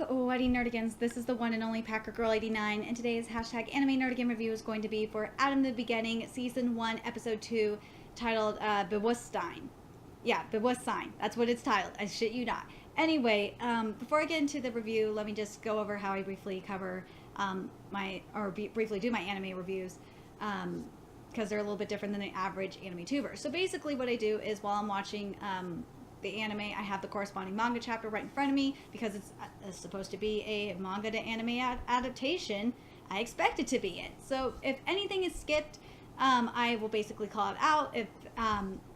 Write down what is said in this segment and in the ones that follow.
up, Wedding Nerdigans? This is the one and only Packer Girl 89, and today's hashtag Anime Nerdigan review is going to be for Adam the Beginning, Season 1, Episode 2, titled Bewusstsein. Yeah, Bewusstsein. That's what it's titled. I shit you not. Anyway, before I get into the review, let me just go over how I briefly cover briefly do my anime reviews, because they're a little bit different than the average anime tuber. So basically what I do is while I'm watching the anime, I have the corresponding manga chapter right in front of me because it's supposed to be a manga to anime adaptation. I expect it to be it. So if anything is skipped, I will basically call it out. If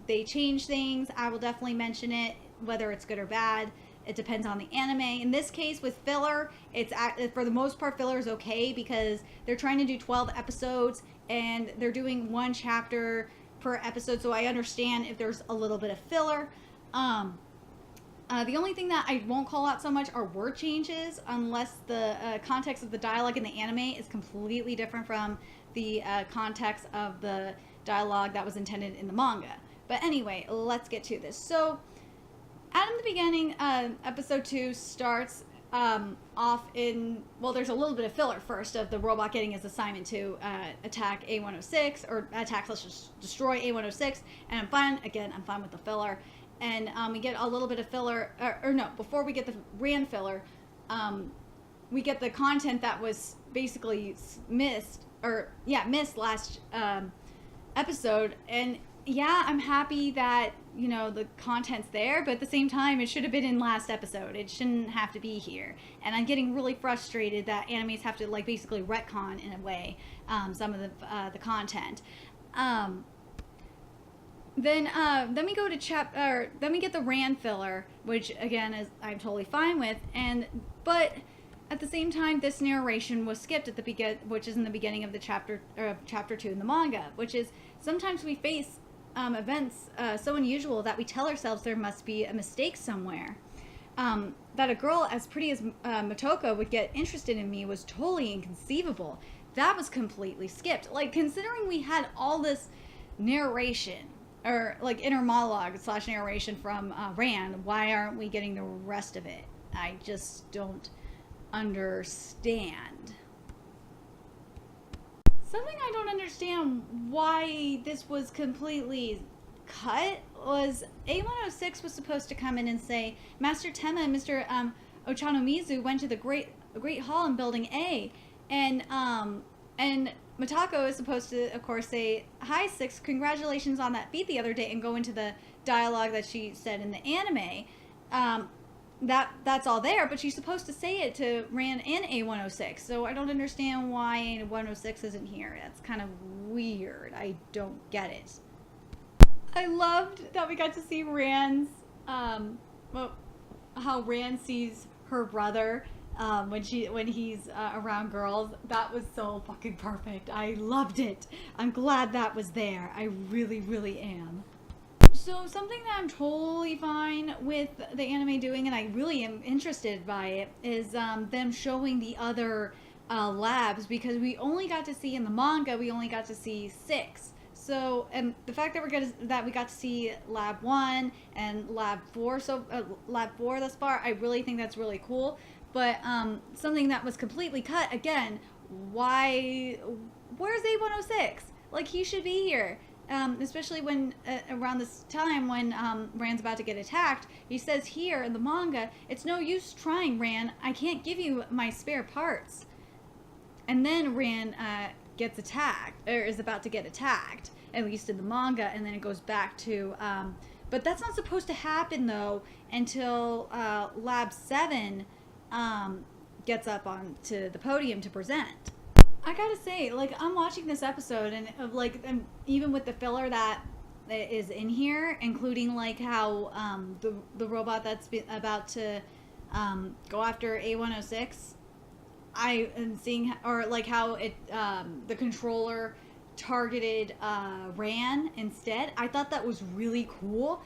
they change things, I will definitely mention it, whether it's good or bad. It depends on the anime. In this case, with filler, it's for the most part, filler is okay because they're trying to do 12 episodes and they're doing one chapter per episode. So I understand if there's a little bit of filler. The only thing that I won't call out so much are word changes, unless the context of the dialogue in the anime is completely different from the context of the dialogue that was intended in the manga. But anyway, let's get to this. So, Adam the Beginning, episode 2 starts off in, well, there's a little bit of filler first of the robot getting his assignment to attack A106, or destroy A106, and I'm fine with the filler. And we get a little bit of filler, before we get the Rand filler, we get the content that was basically missed last episode. And yeah, I'm happy that, the content's there, but at the same time, it should have been in last episode. It shouldn't have to be here. And I'm getting really frustrated that animes have to, basically retcon, in a way, some of the content. Then we go to then we get the Rand filler, which again I'm totally fine with, but at the same time this narration was skipped at which is in the beginning of the chapter 2 in the manga, which is sometimes we face events so unusual that we tell ourselves there must be a mistake somewhere. That a girl as pretty as Motoko would get interested in me was totally inconceivable. That was completely skipped. Considering we had all this narration, or inner monologue / narration from Rand, why aren't we getting the rest of it? I just don't understand. Something I don't understand why this was completely cut was A106 was supposed to come in and say, Master Tema and Mr. Ochanomizu went to the Great Hall in Building A, and Matako is supposed to, of course, say, hi, Six, congratulations on that feat the other day, and go into the dialogue that she said in the anime. That's all there, but she's supposed to say it to Rand and A106, so I don't understand why A106 isn't here. That's kind of weird. I don't get it. I loved that we got to see Rand's, how Rand sees her brother, when he's around girls. That was so fucking perfect. I loved it. I'm glad that was there. I really, really am. So something that I'm totally fine with the anime doing, and I really am interested by it, is them showing the other labs, because we only got to see in the manga, we only got to see 6. So, and the fact that we got to see Lab 1 and Lab 4, Lab 4 thus far, I really think that's really cool. But something that was completely cut, again, where's A106? He should be here. Especially when, around this time when Rand's about to get attacked, he says here in the manga, it's no use trying, Rand. I can't give you my spare parts. And then Rand gets attacked, or is about to get attacked, at least in the manga, and then it goes back to... but that's not supposed to happen, though, until Lab 7... gets up onto the podium to present. I gotta say, I'm watching this episode, and even with the filler that is in here, including how the robot that's about to go after A106, I am seeing, or how it the controller targeted Rand instead. I thought that was really cool.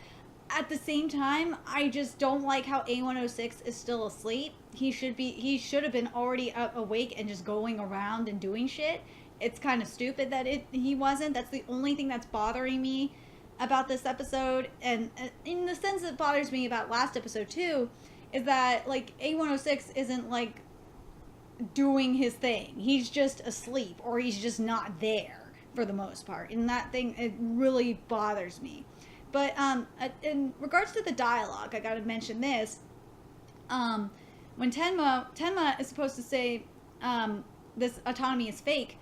At the same time, I just don't like how A106 is still asleep. He should have been already awake and just going around and doing shit. It's kind of stupid that he wasn't. That's the only thing that's bothering me about this episode. And in the sense that bothers me about last episode too, is that like A106 isn't like doing his thing. He's just asleep, or he's just not there for the most part. And that thing, it really bothers me. But in regards to the dialogue, I gotta mention this. When Tenma is supposed to say this autonomy is fake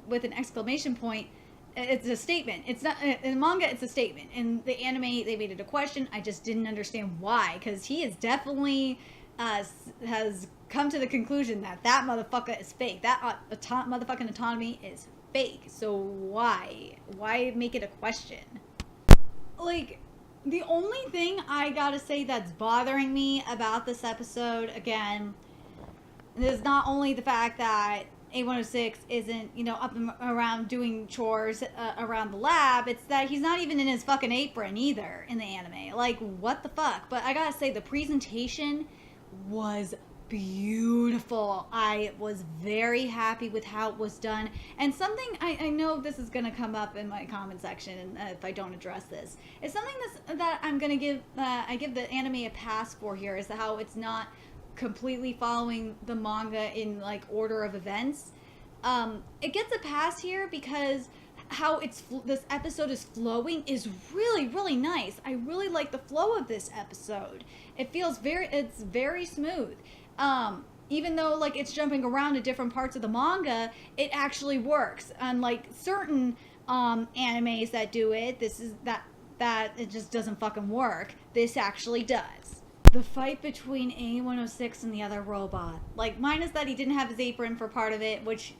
with an exclamation point, it's a statement. It's not in the manga. It's a statement. In the anime, they made it a question. I just didn't understand why, because he is definitely has come to the conclusion that motherfucker is fake. That motherfucking autonomy is fake. So why make it a question? Like, the only thing I gotta say that's bothering me about this episode, again, is not only the fact that A106 isn't, up and around doing chores around the lab, it's that he's not even in his fucking apron either in the anime. Like, what the fuck? But I gotta say, the presentation was beautiful. I was very happy with how it was done. And something, I know this is going to come up in my comment section if I don't address this. It's something that I'm going to give, I give the anime a pass for here, is how it's not completely following the manga in like order of events. It gets a pass here because how this episode is flowing is really, really nice. I really like the flow of this episode. It feels it's very smooth. Even though like it's jumping around to different parts of the manga, it actually works. Unlike certain animes that do it, that it just doesn't fucking work. This actually does. The fight between A106 and the other robot, like, minus that he didn't have his apron for part of it, which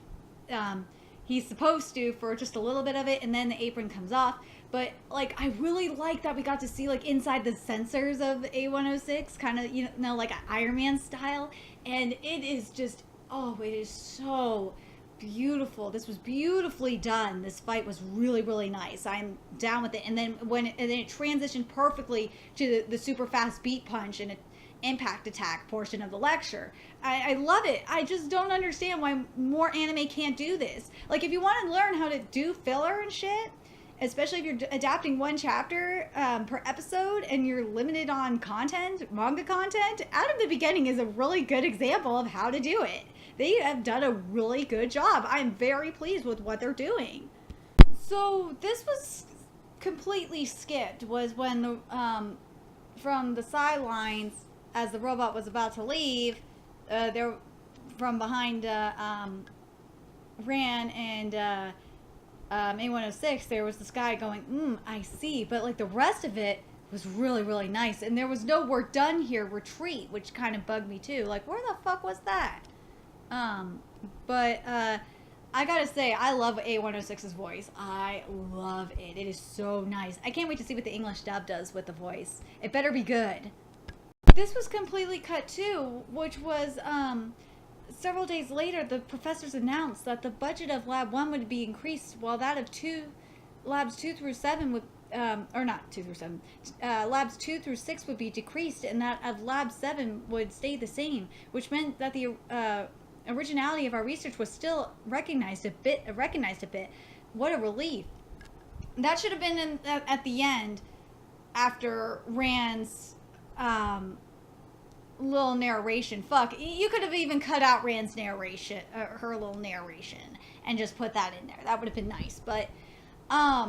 he's supposed to for just a little bit of it, and then the apron comes off. But, like, I really like that we got to see, like, inside the sensors of A106, kind of, like an Iron Man style. And it is just, it is so beautiful. This was beautifully done. This fight was really, really nice. I'm down with it. And then it transitioned perfectly to the super fast beat punch and impact attack portion of the lecture. I love it. I just don't understand why more anime can't do this. Like, if you want to learn how to do filler and shit, especially if you're adapting one chapter per episode and you're limited on manga content, Out of the Beginning is a really good example of how to do it. They have done a really good job. I'm very pleased with what they're doing. So this was completely skipped, was when the from the sidelines, as the robot was about to leave, there from behind Ran and A106, there was this guy going, I see. But like the rest of it was really, really nice. And there was no "we're done here" retreat, which kind of bugged me too. Like, where the fuck was that? But I gotta say, I love A106's voice. I love it. It is so nice. I can't wait to see what the English dub does with the voice. It better be good. This was completely cut too, which was, several days later, the professors announced that the budget of Lab 1 would be increased, while that of Labs 2 through 7 would, or not 2 through 7, Labs 2 through 6 would be decreased, and that of Lab 7 would stay the same, which meant that the originality of our research was still recognized a bit. What a relief. That should have been at the end, after Rand's little narration. Fuck, you could have even cut out Rand's narration, her little narration, and just put that in there. That would have been nice. But I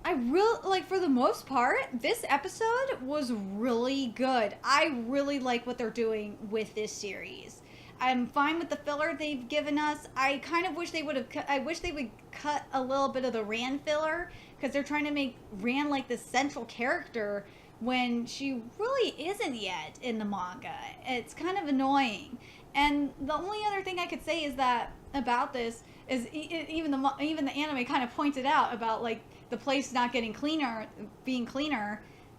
really, like, for the most part, this episode was really good. I really like what they're doing with this series. I'm fine with the filler they've given us. I kind of wish they would have I wish they would cut a little bit of the Rand filler, because they're trying to make Rand like the central character when she really isn't yet in the manga. It's kind of annoying. And the only other thing I could say is that about this is even the anime kind of pointed out about like the place not being cleaner,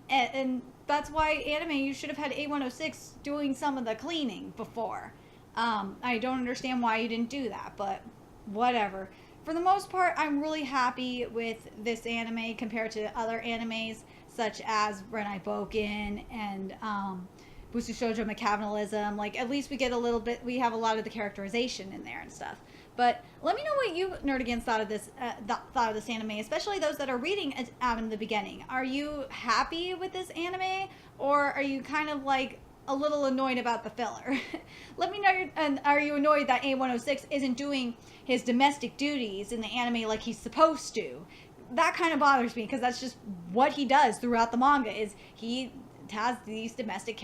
and that's why anime, you should have had A106 doing some of the cleaning before. I don't understand why you didn't do that, but whatever. For the most part, I'm really happy with this anime compared to other animes such as Renai Boken and Busu Shoujo Mechanilism. Like, at least we get a little bit, we have a lot of the characterization in there and stuff. But let me know what you nerdigans thought of this anime, especially those that are reading it Out in the Beginning. Are you happy with this anime, or are you kind of like a little annoyed about the filler. Let me know, are you annoyed that A106 isn't doing his domestic duties in the anime like he's supposed to? That kind of bothers me because that's just what he does throughout the manga. Is he has these domestic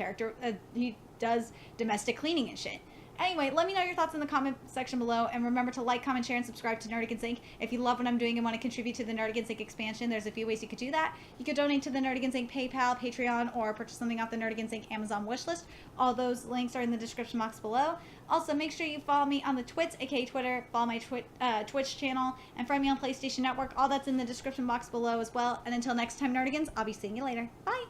he does domestic cleaning and shit. Anyway, let me know your thoughts in the comment section below, and remember to like, comment, share, and subscribe to Nerdigans Inc. If you love what I'm doing and want to contribute to the Nerdigans Inc. expansion, there's a few ways you could do that. You could donate to the Nerdigans Inc. PayPal, Patreon, or purchase something off the Nerdigans Inc. Amazon wishlist. All those links are in the description box below. Also, make sure you follow me on the Twits, aka Twitter, follow my Twitch channel, and friend me on PlayStation Network. All that's in the description box below as well. And until next time, Nerdigans, I'll be seeing you later. Bye!